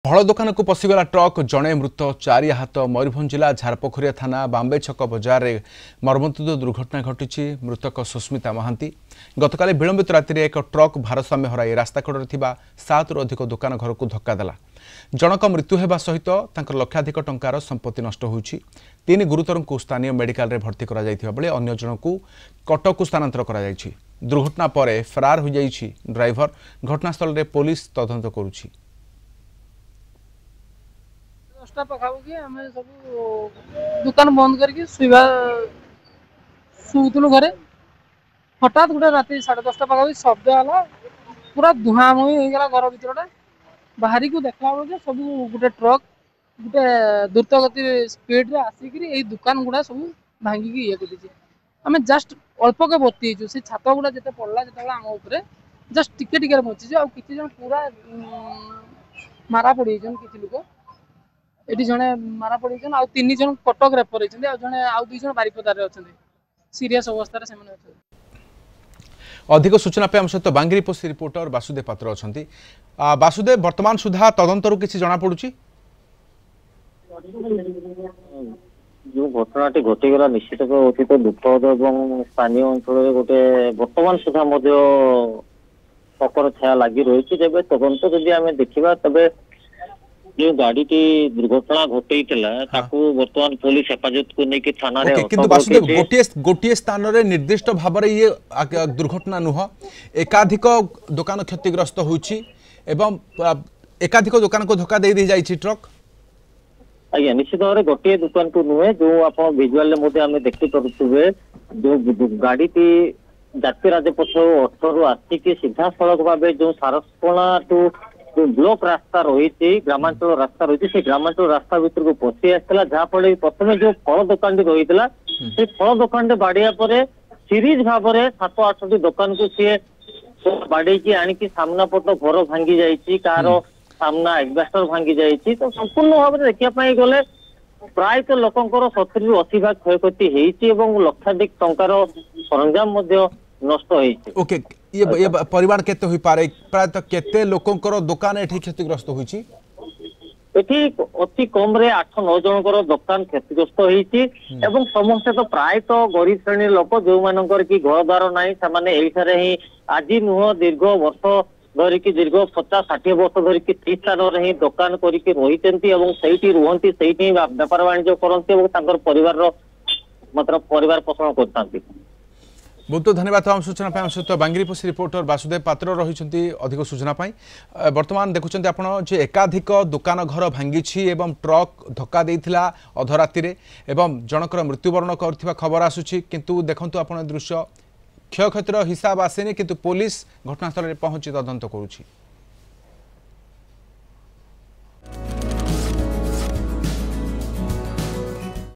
फल दुकान को पशिगला ट्रक जड़े मृत चारि आहत मयूरभंज जिला झारपोखरिया थाना बांबे छक बजार में मर्मन्तुद दुर्घटना घटी मृतक सुस्मिता महांती गतकाली विलंबित राति एक ट्रक भारसाम्य हराई रास्ता कड़े थिबा 7 रु अधिक दुकान घर को धक्का देला। जनक मृत्यु होगा सहित लक्षाधिक टंकार संपत्ति नष्ट होइछि। 3 गुरुतर को स्थानीय मेडिकल रे भर्ती करा जायथिबा बेले अन्य जन को कटक को स्थानांतर करा जायछि। दुर्घटना पर फरार हो जायछि ड्राइवर। घटनास्थल रे पुलिस तदंत करुछि। 10टा पाखापाखि आम सब दुकान बंद करके शुलु घरे हठात गोटे राति 10:30 पाखापाखि शब्द है पूरा धुआमुई होगा घर भर बाहरी को देखला बेलू सब गोटे ट्रक गोटे द्रुत गति स्पीड रे आसिक दुकान गुड़ा सब भांगिकी ये कर आम जस्ट अल्प के बती से छात गुड़ा जिते पड़ा जो आम उपर जस्ट टिके बची आ कि जन पूरा मारा पड़ किसी लोक ये जड़े मारा पड़ 3 जन कटक रेफर होती जड़े आउ 2 जन बारिपदार अच्छा सीरीयस अवस्था से अधिक सूचना पे आम सहित बांगिरी पोस्ट रिपोर्टर वासुदेव पात्र अच्छा। वासुदेव वर्तमान सुधा तदंतर किसी जना पड़ुछि जो घटनाटी घटीगला निश्चित अतीत दुखद और स्थानीय अंचल गोटे वर्तमान सुधा पकर छाया लगी रही जब तदंत जदि आम देखा तबे जो गाड़ी की दुर्घटना घटे वर्तमान पुलिस हेफाजत को लेकिन थाना रे किंतु वासुदेव गोटे स्थान रे निर्दिष्ट भाव में ये दुर्घटना नुह एकाधिक दुकान क्षतिग्रस्त होइछि एवं एकाधिक दुकान को धक्का दे दी जाइछि ट्रक। आज्ञा निश्चित भाव में गोटे दुकान को नुहे जो आप विजुअल आम देखी पारे जो गाड़ी की जातीय राजपथ 18 रु आसिक सीधा सड़क भाव जो सारसपणा टू जो ब्लॉक रास्ता रही ग्रामांचल रास्ता रही से ग्रामांचल रास्ता भीतर को पशि आसाला जहाँफल प्रथम जो फल दुकान रही से फल दुकान बाड़िया पर सीरीज भाव में 7-8 दुकान को सी बाड़े आणिकी सामना पट घर भांगी जाइए कार सामना एग्जास्टर भांगी जाइए तो संपूर्ण भाव में देखा गले प्रायतः लोकंर 70 रु 80 भाग क्षयक्षति होती लक्षाधिक टंकार सरंजाम नष्ट ओके ये परिमाण केते होई पारे प्रायतः केते लोकंकर दुकान एठी क्षतिग्रस्त होईची एठी अति कम रे 8-9 जनकर दुकान क्षतिग्रस्त होईची एवं समस्त तो प्रायतः गरीब श्रेणी लोक जो मानकर की घर द्वार नाही सामान्य एठारे ही आज नुह दीर्घ वर्ष धरिकी दीर्घ 50-60 वर्ष धरिकी ती स्थान रे ही दुकान करिके रहितंती एवं सेठी रुहंती सेठी व्यापार वाणिज्य करंती एवं तांकर परिवार रो मतलब परिवार पोषण करतांती। बहुत धन्यवाद आम सूचना आम सहित बांगिरी पोस्ट रिपोर्टर वासुदेव पात्र रही अधिक सूचना बर्तमान देखुं आपड़ जे एकाधिक दुकान घर भांगी एवं ट्रक धक्का देइथिला अधराति एवं जनकर मृत्युवरण कर खबर आसुछि किंतु देखंतु आपण दृश्य क्षयक्षतिर हिसाब आसेनी किंतु पुलिस घटनास्थल में पहुंची तदंत करुछि।